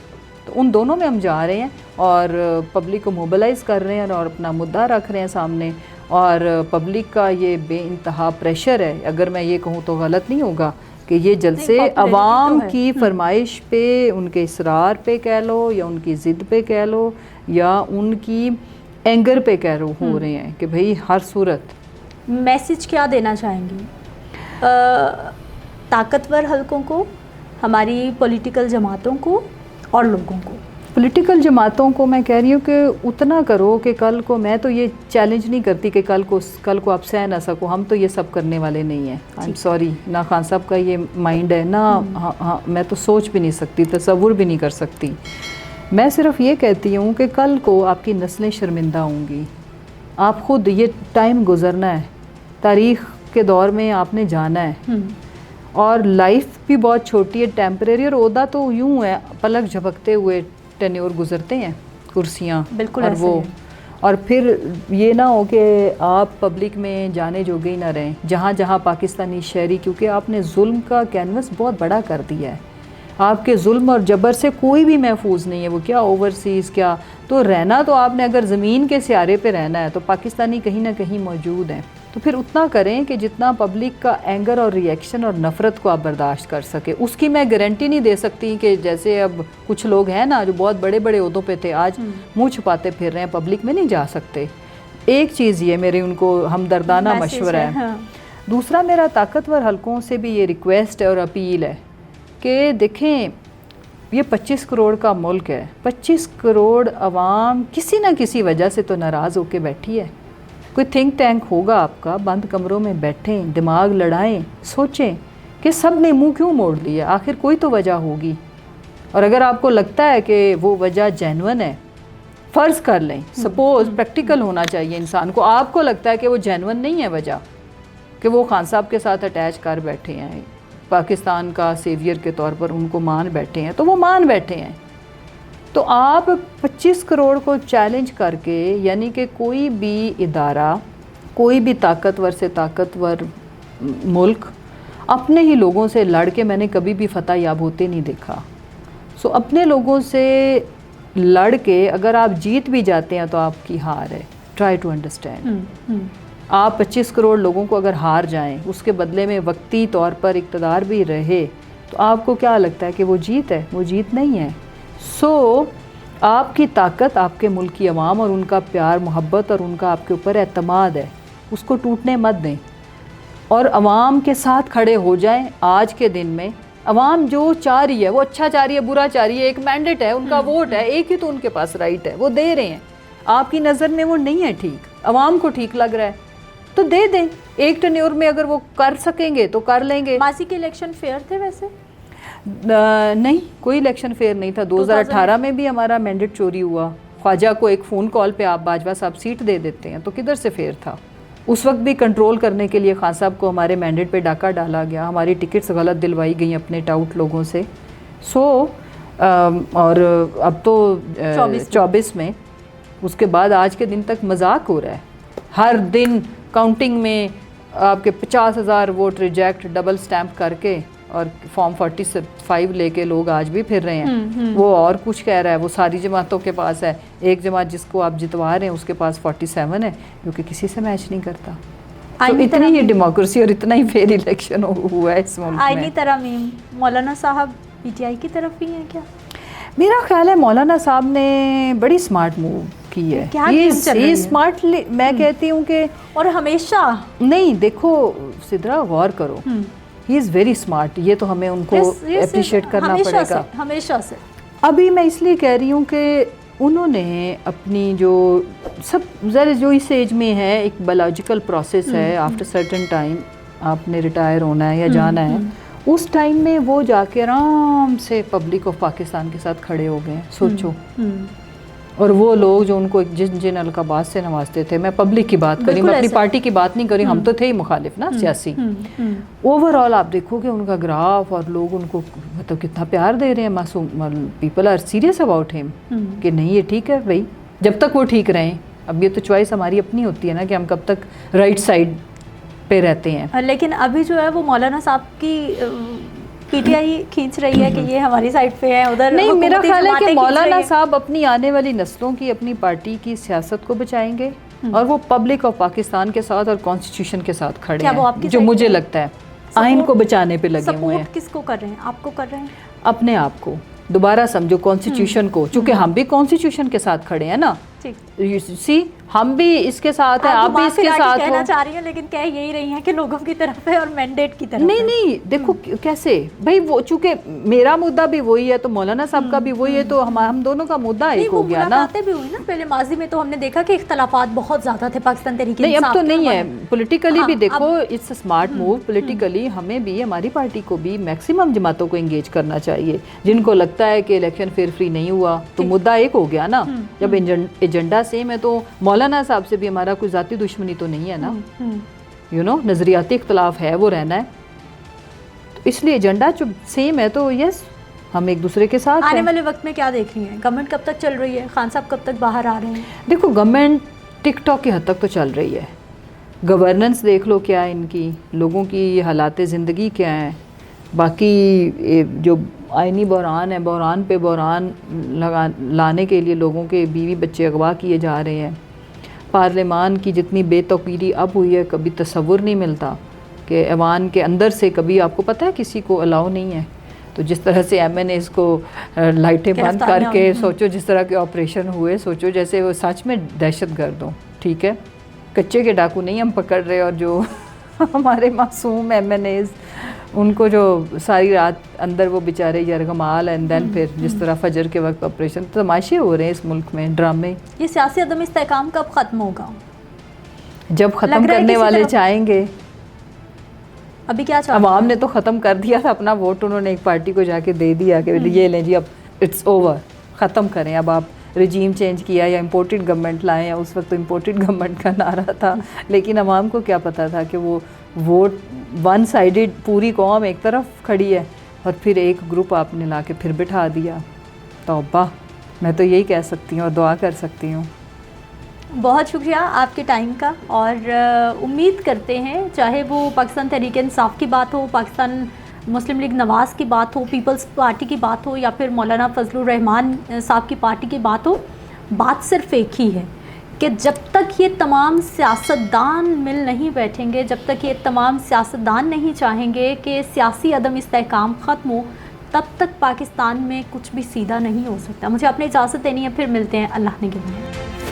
تو ان دونوں میں ہم جا رہے ہیں اور پبلک کو موبلائز کر رہے ہیں اور اپنا مدعا رکھ رہے ہیں سامنے. اور پبلک کا یہ بے انتہا پریشر ہے، اگر میں یہ کہوں تو غلط نہیں ہوگا، کہ یہ جلسے عوام کی فرمائش پہ، ان کے اصرار پہ کہہ لو، یا ان کی ضد پہ کہہ لو، یا ان کی اینگر پہ کہہ لو، ہو رہے ہیں کہ بھئی ہر صورت. میسج کیا دینا چاہیں گی طاقتور حلقوں کو، ہماری پولیٹیکل جماعتوں کو اور لوگوں کو؟ پولیٹیکل جماعتوں کو میں کہہ رہی ہوں کہ اتنا کرو کہ کل کو، میں تو یہ چیلنج نہیں کرتی کہ کل کو آپ سہ نہ سکو، ہم تو یہ سب کرنے والے نہیں ہیں. آئی ایم سوری، نہ خان صاحب کا یہ مائنڈ ہے، نہ میں تو سوچ بھی نہیں سکتی، تصور بھی نہیں کر سکتی. میں صرف یہ کہتی ہوں کہ کل کو آپ کی نسلیں شرمندہ ہوں گی. آپ خود، یہ ٹائم گزرنا ہے، تاریخ کے دور میں آپ نے جانا ہے، اور لائف بھی بہت چھوٹی ہے، ٹیمپریری، اور عہدہ تو یوں ہے پلک جھپکتے ہوئے ٹینیور گزرتے ہیں، کرسیاں، بالکل، اور وہ، اور پھر یہ نہ ہو کہ آپ پبلک میں جانے جوگے ہی نہ رہیں. جہاں جہاں پاکستانی شہری، کیونکہ آپ نے ظلم کا کینوس بہت بڑا کر دیا ہے، آپ کے ظلم اور جبر سے کوئی بھی محفوظ نہیں ہے، وہ کیا اوورسیز، کیا تو رہنا، تو آپ نے اگر زمین کے سیارے پہ رہنا ہے تو پاکستانی کہیں نہ کہیں موجود ہیں. تو پھر اتنا کریں کہ جتنا پبلک کا اینگر اور ریئیکشن اور نفرت کو آپ برداشت کر سکے. اس کی میں گارنٹی نہیں دے سکتی کہ جیسے اب کچھ لوگ ہیں نا جو بہت بڑے بڑے عہدوں پہ تھے، آج منہ چھپاتے پھر رہے ہیں، پبلک میں نہیں جا سکتے. ایک چیز یہ میرے ان کو ہمدردانہ مشورہ ہے. دوسرا میرا طاقتور حلقوں سے بھی یہ ریکویسٹ ہے اور اپیل ہے کہ دیکھیں، یہ 25 کروڑ کا ملک ہے، 25 کروڑ عوام کسی نہ کسی وجہ سے تو ناراض ہو کے بیٹھی ہے. کوئی تھنک ٹینک ہوگا آپ کا، بند کمروں میں بیٹھیں، دماغ لڑائیں، سوچیں کہ سب نے منہ کیوں موڑ لیا، آخر کوئی تو وجہ ہوگی. اور اگر آپ کو لگتا ہے کہ وہ وجہ جینون ہے، فرض کر لیں، سپوز پریکٹیکل ہونا چاہیے انسان کو، آپ کو لگتا ہے کہ وہ جینون نہیں ہے وجہ، کہ وہ خان صاحب کے ساتھ اٹیچ کر بیٹھے ہیں، پاکستان کا سیویئر کے طور پر ان کو مان بیٹھے ہیں، تو وہ مان بیٹھے ہیں. تو آپ 25 کروڑ کو چیلنج کر کے، یعنی کہ کوئی بھی ادارہ، کوئی بھی طاقتور سے طاقتور ملک اپنے ہی لوگوں سے لڑ کے میں نے کبھی بھی فتح یاب ہوتے نہیں دیکھا. سو اپنے لوگوں سے لڑ کے اگر آپ جیت بھی جاتے ہیں تو آپ کی ہار ہے. Try to understand. آپ 25 کروڑ لوگوں کو اگر ہار جائیں، اس کے بدلے میں وقتی طور پر اقتدار بھی رہے، تو آپ کو کیا لگتا ہے کہ وہ جیت ہے؟ وہ جیت نہیں ہے. سو آپ کی طاقت آپ کے ملک کی عوام اور ان کا پیار محبت اور ان کا آپ کے اوپر اعتماد ہے، اس کو ٹوٹنے مت دیں، اور عوام کے ساتھ کھڑے ہو جائیں. آج کے دن میں عوام جو چاہ رہی ہے، وہ اچھا چاہ رہی ہے، برا چاہ رہی ہے، ایک مینڈیٹ ہے، ان کا ووٹ ہے، ایک ہی تو ان کے پاس رائٹ ہے، وہ دے رہے ہیں. آپ کی نظر میں وہ نہیں ہے ٹھیک، عوام کو ٹھیک لگ رہا ہے تو دے دیں. ایک ٹینیور میں اگر وہ کر سکیں گے تو کر لیں گے. ماضی کے الیکشن فیئر تھے ویسے؟ نہیں، کوئی الیکشن فیئر نہیں تھا. 2018 میں بھی ہمارا مینڈیٹ چوری ہوا. خواجہ کو ایک فون کال پہ آپ باجوہ صاحب سیٹ دے دیتے ہیں، تو کدھر سے فیئر تھا؟ اس وقت بھی کنٹرول کرنے کے لیے خان صاحب کو ہمارے مینڈیٹ پہ ڈاکہ ڈالا گیا، ہماری ٹکٹس غلط دلوائی گئیں اپنے ٹاؤٹ لوگوں سے. سو اور اب تو 24 میں اس کے بعد آج کے دن تک مذاق ہو رہا ہے. ہر دن کاؤنٹنگ میں آپ کے 50,000 ووٹ ریجیکٹ ڈبل سٹیمپ کر کے اور فارم 45 لے کے لوگ آج بھی پھر رہے ہیں. وہ اور کچھ کہہ رہا ہے, وہ ساری جماعتوں کے پاس ہے, ایک جماعت جس کو آپ جتوا رہے ہیں اس کے پاس 47 ہے, کیونکہ کسی سے میچ نہیں کرتا. تو اتنی ہی ڈیموکریسی اور اتنا ہی فیئر الیکشن ہوا ہے اس ملک میں. آئینی ترامیم مولانا صاحب پی ٹی آئی کی طرف ہی ہیں کیا؟ میرا خیال ہے مولانا صاحب نے بڑی اسمارٹ موو کی ہے. یہ اسمارٹ, میں کہتی ہوں کہ, اور ہمیشہ نہیں, دیکھو سدرا غور کرو, ہی از ویری اسمارٹ. یہ تو ہمیں ان کو اپریشیٹ کرنا پڑے گا ہمیشہ سے. ابھی میں اس لیے کہہ رہی ہوں کہ انہوں نے اپنی جو سب ذرا جو اس ایج میں ہے, ایک بایولوجیکل پروسیس ہے, آفٹر سرٹن ٹائم آپ نے ریٹائر ہونا ہے یا جانا ہے, اس ٹائم میں وہ جا کے آرام سے پبلک آف پاکستان کے ساتھ کھڑے ہو گئے. سوچو, اور وہ لوگ جو ان کو جن القابات سے نوازتے تھے, میں پبلک کی بات کری, میں اپنی پارٹی کی بات نہیں کری, ہم تو تھے ہی مخالف نا سیاسی. اوور آل آپ دیکھو کہ ان کا گراف اور لوگ ان کو مطلب کتنا پیار دے رہے ہیں. معصوم پیپل آر سیریس اباؤٹ ہم کہ نہیں یہ ٹھیک ہے بھائی, جب تک وہ ٹھیک رہیں. اب یہ تو چوائس ہماری اپنی ہوتی ہے نا کہ ہم کب تک رائٹ سائڈ پہ رہتے ہیں. لیکن ابھی جو ہے وہ مولانا صاحب کی پی ٹی آئی کھینچ رہی ہے کہ یہ ہماری سائڈ پہ ہے, ادھر نہیں. میرا خیال ہے کہ مولانا صاحب اپنی آنے والی نسلوں کی, اپنی پارٹی کی سیاست کو بچائیں گے, اور وہ پبلک آف پاکستان کے ساتھ اور کانسٹیٹیوشن کے ساتھ کھڑے ہیں, جو مجھے لگتا ہے آئین کو بچانے پہ لگے ہوئے ہیں. کس کو کر رہے ہیں؟ آپ کو کر رہے ہیں؟ اپنے آپ کو دوبارہ سمجھو, کانسٹیٹیوشن کو, چونکہ ہم بھی کانسٹیٹیوشن کے ساتھ کھڑے ہیں نا. سی ہم بھی اس کے ساتھ ہیں, آپ بھی اس کے ساتھ کہنا چاہ رہی ہیں, لیکن کہہ یہی رہی ہیں کہ لوگوں کی طرف ہے اور مینڈیٹ کی طرف. نہیں, دیکھو کیسے بھائی, وہ چونکہ میرا مدعا بھی وہی ہے تو مولانا صاحب کا بھی وہی ہے, تو ہم دونوں کا مدعا ایک ہو گیا نا. ملاقاتیں بھی ہوئی نا پہلے ماضی میں, تو ہم نے دیکھا کہ اختلافات بہت زیادہ تھے پاکستان تحریک انصاف. نہیں, اب تو نہیں ہے. پولیٹیکلی بھی دیکھو, it's a smart move. Politically ہمیں بھی, ہماری پارٹی کو بھی میکسیمم جماعتوں کو انگیج کرنا چاہیے. جن کو لگتا ہے کہ الیکشن فیئر فری نہیں ہوا, تو مدعا ایک ہو گیا نا. جب ایجنڈا سیم ہے تو مولانا صاحب سے بھی ہمارا کوئی ذاتی دشمنی تو نہیں ہے نا. نظریاتی اختلاف ہے, وہ رہنا ہے. تو اس لیے ایجنڈا جو سیم ہے تو یس, ہم ایک دوسرے کے ساتھ ہیں. آنے والے وقت میں کیا دیکھ رہی ہیں؟ گورنمنٹ کب تک چل رہی ہے؟ خان صاحب کب تک باہر آ رہے ہیں؟ دیکھو گورنمنٹ ٹک ٹاک کی حد تک تو چل رہی ہے. گورننس دیکھ لو کیا ہے ان کی, لوگوں کی حالات زندگی کیا ہیں. باقی جو آئینی بحران ہے, بحران پہ بحران لانے کے لیے لوگوں کے بیوی بچے اغوا کیے جا رہے ہیں. پارلیمان کی جتنی بے توقیری اب ہوئی ہے, کبھی تصور نہیں ملتا کہ ایوان کے اندر سے کبھی, آپ کو پتہ ہے کسی کو الاؤ نہیں ہے. تو جس طرح سے ایم این ایز کو لائٹیں بند کر کے, سوچو جس طرح کے آپریشن ہوئے, سوچو جیسے وہ سچ میں دہشت گرد ہوں. ٹھیک ہے, کچے کے ڈاکو نہیں ہم پکڑ رہے, اور جو ہمارے معصوم ایم این ایز, ان کو جو ساری رات اندر وہ بیچارے یرغمال, اینڈ دین پھر جس طرح فجر کے وقت آپریشن, تماشے ہو رہے ہیں اس ملک میں, ڈرامے. یہ سیاسی عدم استحکام کب ختم ہوگا؟ جب ختم کرنے والے چاہیں گے. ابھی کیا چاہتے ہیں؟ عوام نے تو ختم کر دیا تھا اپنا ووٹ, انہوں نے ایک پارٹی کو جا کے دے دیا کہ یہ لیں جی, اب اٹس اوور, ختم کریں. اب آپ رجیم چینج کیا یا امپورٹڈ گورنمنٹ لائیں, یا اس وقت تو امپورٹڈ گورنمنٹ کا نعرہ تھا, لیکن عوام کو کیا پتا تھا کہ وہ ووٹ ون سائیڈڈ, پوری قوم ایک طرف کھڑی ہے, اور پھر ایک گروپ آپ نے لا کے پھر بٹھا دیا. توبہ, میں تو یہی کہہ سکتی ہوں اور دعا کر سکتی ہوں. بہت شکریہ آپ کے ٹائم کا, اور امید کرتے ہیں چاہے وہ پاکستان تحریک انصاف کی بات ہو, پاکستان مسلم لیگ نواز کی بات ہو, پیپلز پارٹی کی بات ہو, یا پھر مولانا فضل الرحمان صاحب کی پارٹی کی بات ہو, بات صرف ایک ہی ہے کہ جب تک یہ تمام سیاستدان مل نہیں بیٹھیں گے, جب تک یہ تمام سیاستدان نہیں چاہیں گے کہ سیاسی عدم استحکام ختم ہو, تب تک پاکستان میں کچھ بھی سیدھا نہیں ہو سکتا. مجھے اپنی اجازت دینی ہے, پھر ملتے ہیں. اللہ نگہبان.